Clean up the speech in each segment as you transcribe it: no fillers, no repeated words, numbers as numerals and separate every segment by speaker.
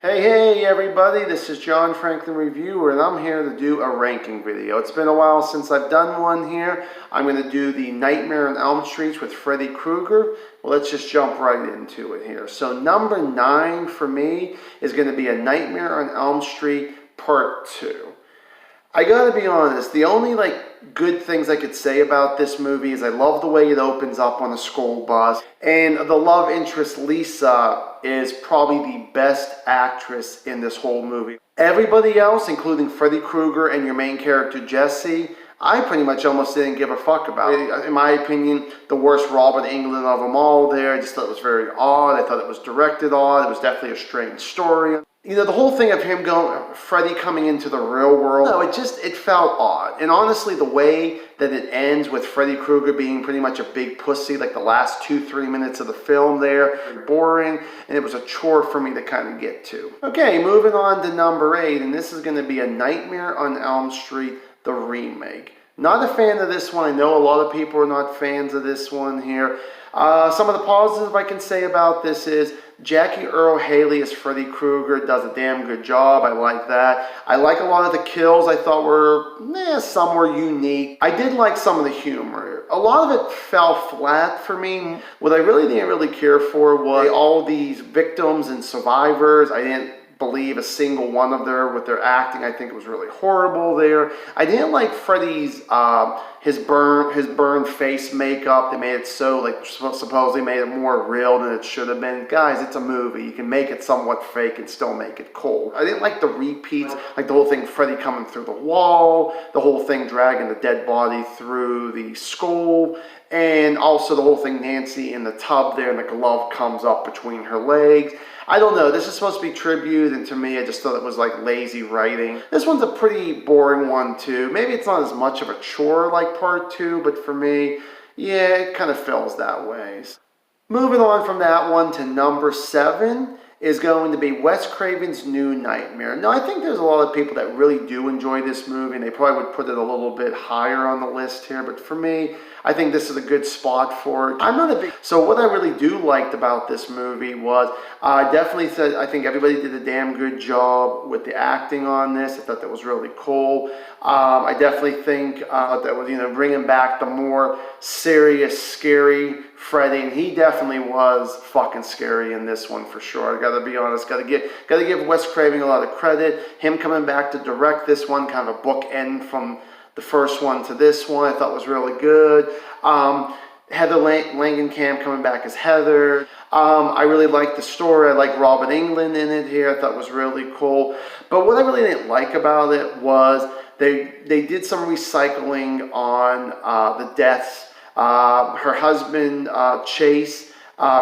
Speaker 1: Hey everybody, this is John Franklin Reviewer and I'm here to do a ranking video. It's been a while since I've done one here. I'm going to do the Nightmare on Elm Street with Freddy Krueger. Well, let's just jump right into it here. So number 9 for me is going to be A Nightmare on Elm Street Part 2. I gotta be honest, the only good things I could say about this movie is I love the way it opens up on a school bus, and the love interest Lisa is probably the best actress in this whole movie. Everybody else, including Freddy Krueger and your main character Jesse, I pretty much almost didn't give a fuck about it. In my opinion, the worst Robert Englund of them all there. I just thought it was very odd. I thought it was directed odd. It was definitely a strange story. You know, the whole thing of him Freddy coming into the real world, no, it felt odd. And honestly, the way that it ends with Freddy Krueger being pretty much a big pussy, like the last 2-3 minutes of the film there, boring, and it was a chore for me to kind of get to. Okay, moving on to number 8, and this is going to be A Nightmare on Elm Street, the remake. Not a fan of this one. I know a lot of people are not fans of this one here. Some of the positives I can say about this is Jackie Earle Haley as Freddy Krueger does a damn good job. I like that. I like a lot of the kills. I thought were, some were unique. I did like some of the humor. A lot of it fell flat for me. What I really didn't care for was all these victims and survivors. I didn't believe a single one of them with their acting. I think it was really horrible there. I didn't like Freddy's his burned face makeup. They made it so supposedly made it more real than it should have been. Guys, it's a movie. You can make it somewhat fake and still make it cool. I didn't like the repeats, like the whole thing Freddy coming through the wall, the whole thing dragging the dead body through the skull, and also the whole thing Nancy in the tub there and the glove comes up between her legs. I don't know, this is supposed to be tribute, and to me I just thought it was like lazy writing. This one's a pretty boring one too. Maybe it's not as much of a chore like part 2, but for me, yeah, it kind of feels that way. Moving on from that one to number 7 is going to be Wes Craven's New Nightmare. Now, I think there's a lot of people that really do enjoy this movie, and they probably would put it a little bit higher on the list here, but for me, I think this is a good spot for it. I'm not a big... So what I really do liked about this movie was, I definitely said, I think everybody did a damn good job with the acting on this. I thought that was really cool. I definitely think that was, bringing back the more serious, scary Freddy, and he definitely was fucking scary in this one for sure. I gotta be honest, gotta give Wes Craven a lot of credit. Him coming back to direct this one, kind of a bookend from the first one to this one, I thought was really good. Heather Langenkamp coming back as Heather. I really liked the story. I like Robert Englund in it here. I thought it was really cool. But what I really didn't like about it was they did some recycling on the deaths. Her husband, Chase,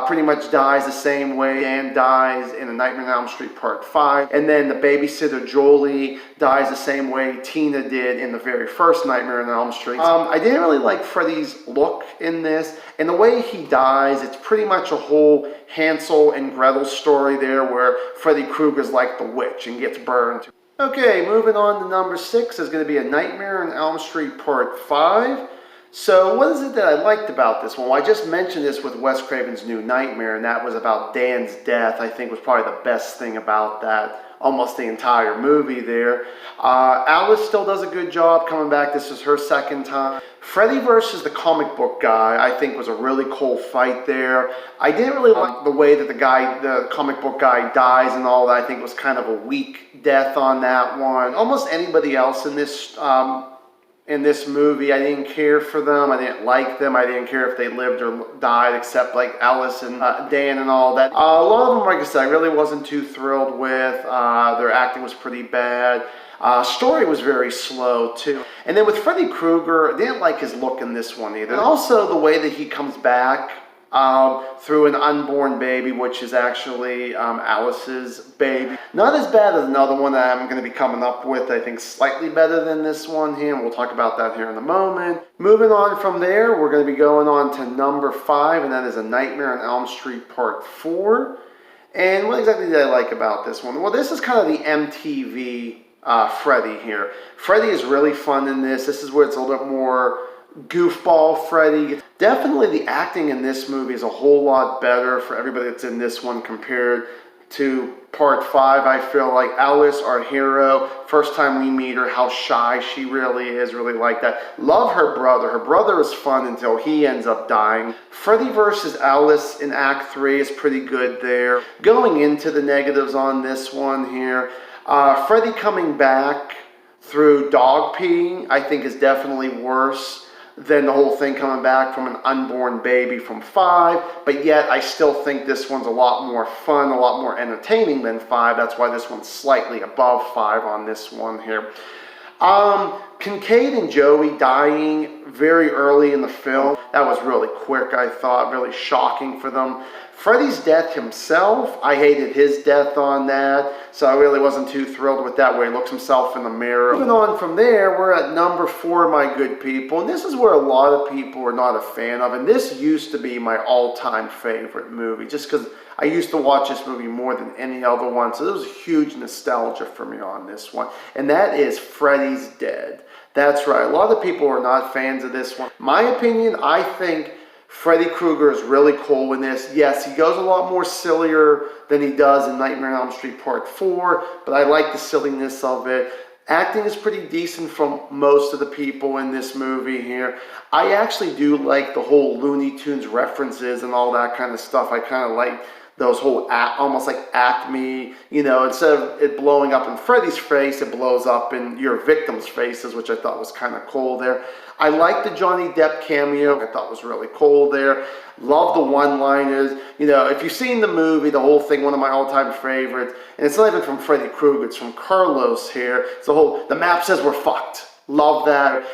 Speaker 1: pretty much dies the same way Dan dies in A Nightmare on Elm Street Part 5. And then the babysitter, Jolie, dies the same way Tina did in the very first Nightmare on Elm Street. I didn't really like Freddy's look in this. And the way he dies, it's pretty much a whole Hansel and Gretel story there where Freddy Krueger's like the witch and gets burned. Okay, moving on to number 6 is going to be A Nightmare on Elm Street Part 5. So what is it that I liked about this one? Well, I just mentioned this with Wes Craven's New Nightmare, and that was about Dan's death. I think was probably the best thing about that, almost the entire movie there. Alice still does a good job coming back. This is her second time. Freddy versus the comic book guy, I think, was a really cool fight there. I didn't really like the way that the comic book guy dies and all that. I think it was kind of a weak death on that one. Almost anybody else in this movie, I didn't care for them. I didn't like them. I didn't care if they lived or died, except like Alice and Dan and all that. A lot of them, like I said, I really wasn't too thrilled with. Their acting was pretty bad. Story was very slow too. And then with Freddy Krueger, I didn't like his look in this one either. And also the way that he comes back through an unborn baby, which is actually Alice's baby. Not as bad as another one that I'm going to be coming up with. I think slightly better than this one here, and we'll talk about that here in a moment. Moving on from there, we're going to be going on to number 5, and that is A Nightmare on Elm Street Part 4. And what exactly did I like about this one? Well, this is kind of the MTV Freddy here. Freddy is really fun in this. This is where it's a little bit more goofball Freddy. Definitely the acting in this movie is a whole lot better for everybody that's in this one compared to part 5. I feel like Alice, our hero, first time we meet her, how shy she really is, really like that. Love her brother. Her brother is fun until he ends up dying. Freddy versus Alice in Act 3 is pretty good there. Going into the negatives on this one here, Freddy coming back through dog peeing, I think is definitely worse than the whole thing coming back from an unborn baby from 5, but yet I still think this one's a lot more fun, a lot more entertaining than 5. That's why this one's slightly above 5 on this one here. Kincaid and Joey dying very early in the film, that was really quick, I thought, really shocking for them. Freddy's death himself, I hated his death on that, so I really wasn't too thrilled with that, where he looks himself in the mirror. Moving on from there, we're at number 4, my good people, and this is where a lot of people are not a fan of, and this used to be my all-time favorite movie, just because I used to watch this movie more than any other one, so there was a huge nostalgia for me on this one, and that is Freddy's Dead. That's right, a lot of people are not fans of this one. My opinion, I think Freddy Krueger is really cool in this. Yes, he goes a lot more sillier than he does in Nightmare on Elm Street Part 4, but I like the silliness of it. Acting is pretty decent from most of the people in this movie here. I actually do like the whole Looney Tunes references and all that kind of stuff. I kind of like those whole almost like Acme, you know, instead of it blowing up in Freddy's face, it blows up in your victims' faces, which I thought was kind of cool there. I like the Johnny Depp cameo. I thought was really cool there. Love the one-liners. You know, if you've seen the movie, the whole thing, one of my all-time favorites, and it's not even from Freddy Krueger, it's from Carlos here. It's the map says we're fucked. Love that.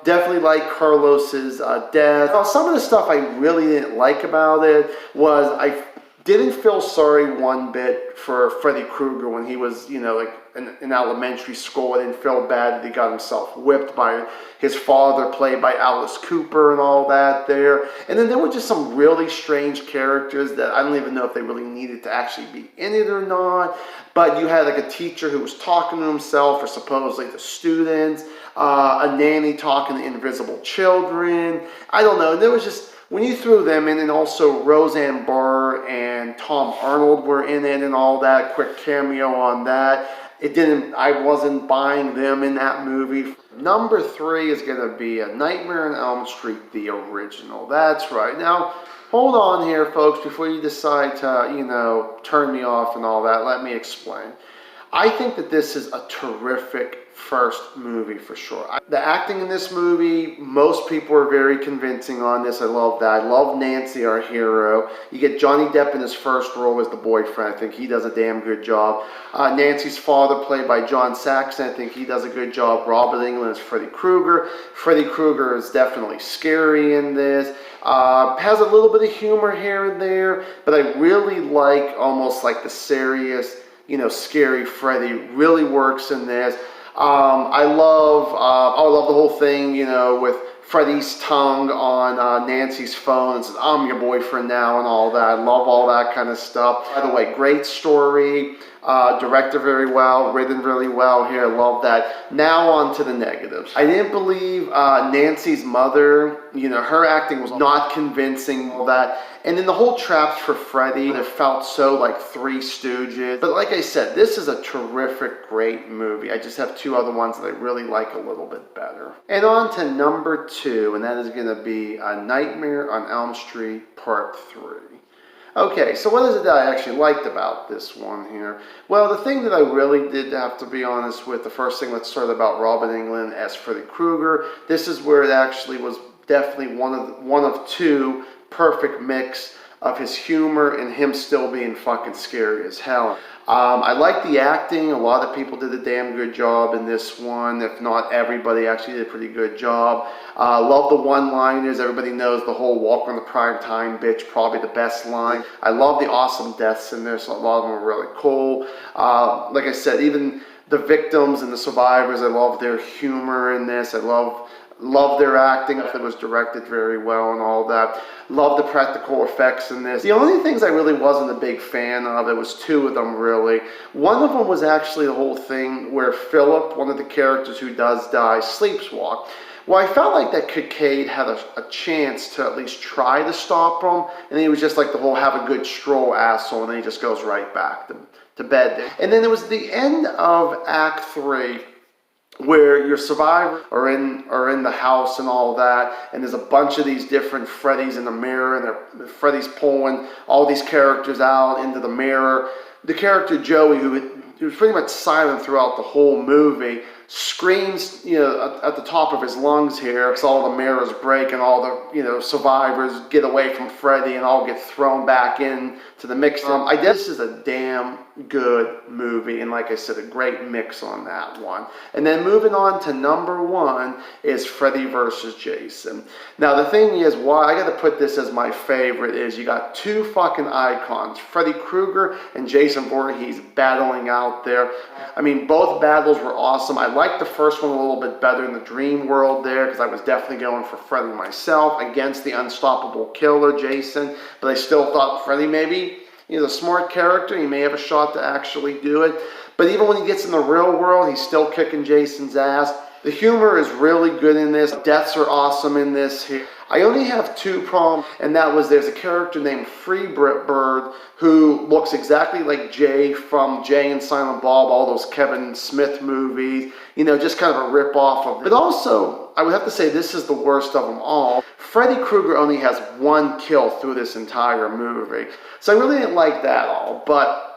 Speaker 1: Definitely like Carlos's death. Now, some of the stuff I really didn't like about it was I didn't feel sorry one bit for Freddy Krueger when he was, you know, like in elementary school. I didn't feel bad that he got himself whipped by his father, played by Alice Cooper, and all that there. And then there were just some really strange characters that I don't even know if they really needed to actually be in it or not. But you had like a teacher who was talking to himself, or supposedly to students, a nanny talking to invisible children. I don't know. There was just, when you threw them in, and also Roseanne Barr and Tom Arnold were in it and all that, quick cameo on that. I wasn't buying them in that movie. Number 3 is going to be A Nightmare on Elm Street, the original. That's right. Now, hold on here, folks, before you decide to, you know, turn me off and all that. Let me explain. I think that this is a terrific first movie for sure. The acting in this movie, most people are very convincing on this. I love that. I love Nancy, our hero. You get Johnny Depp in his first role as the boyfriend. I think he does a damn good job. Nancy's father, played by John Saxon, I think he does a good job. Robert Englund is Freddy Krueger. Freddy Krueger is definitely scary in this. Has a little bit of humor here and there, but I really like almost like the serious, you know, scary Freddy. Really works in this. I love the whole thing, you know, with Freddy's tongue on Nancy's phone and says, "I'm your boyfriend now," and all that. I love all that kind of stuff. By the way, great story, directed very well, written really well here. I love that. Now on to the negatives. I didn't believe Nancy's mother. You know, her acting was not convincing, all that. And then the whole Traps for Freddy, it felt so like Three Stooges. But like I said, this is a terrific, great movie. I just have 2 other ones that I really like a little bit better. And on to number 2, and that is going to be A Nightmare on Elm Street Part 3. Okay, so what is it that I actually liked about this one here? Well, the thing that I really did have to be honest with, the first thing, let's start about Robert Englund as Freddy Krueger. This is where it actually was definitely one of 2 perfect mix of his humor and him still being fucking scary as hell. I like the acting. A lot of people did a damn good job in this one. If not everybody actually did a pretty good job. Love the one-liners. Everybody knows the whole "walk on the prime time, bitch," probably the best line. I love the awesome deaths in there, so a lot of them are really cool. Like I said, even the victims and the survivors, I love their humor in this. I love their acting. It was directed very well and all that. Love the practical effects in this. The only things I really wasn't a big fan of, there was 2 of them really. One of them was actually the whole thing where Philip, one of the characters who does die, sleepwalk. Well, I felt like that Kincaid had a chance to at least try to stop him, and he was just like the whole have a good stroll asshole, and then he just goes right back to bed there. And then it was the end of Act 3, where your survivors are in the house and all that, and there's a bunch of these different Freddys in the mirror, and Freddy's pulling all these characters out into the mirror. The character Joey, who was pretty much silent throughout the whole movie, screams, at the top of his lungs here, because all the mirrors break and all the, survivors get away from Freddy and all get thrown back in to the mix. I guess this is a damn good movie, and like I said, a great mix on that one. And then moving on to number 1 is Freddy versus Jason. Now the thing is, why I gotta put this as my favorite is you got 2 fucking icons, Freddy Krueger and Jason Voorhees, battling out there. I mean, both battles were awesome. I liked the first one a little bit better in the dream world there, because I was definitely going for Freddy myself against the unstoppable killer Jason, but I still thought Freddy maybe, he's a smart character, he may have a shot to actually do it. But even when he gets in the real world, he's still kicking Jason's ass. The humor is really good in this. Deaths are awesome in this here. I only have 2 problems, and that was there's a character named Freebird who looks exactly like Jay from Jay and Silent Bob, all those Kevin Smith movies, just kind of a rip-off of it. But also, I would have to say this is the worst of them all. Freddy Krueger only has 1 kill through this entire movie. So I really didn't like that all, but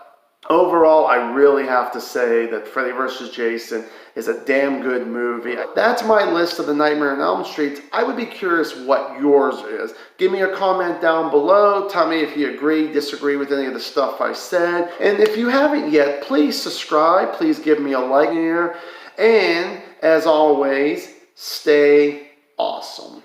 Speaker 1: overall, I really have to say that Freddy vs. Jason is a damn good movie. That's my list of the Nightmare on Elm Street. I would be curious what yours is. Give me a comment down below. Tell me if you agree, disagree with any of the stuff I said. And if you haven't yet, please subscribe. Please give me a like here. And as always, stay awesome.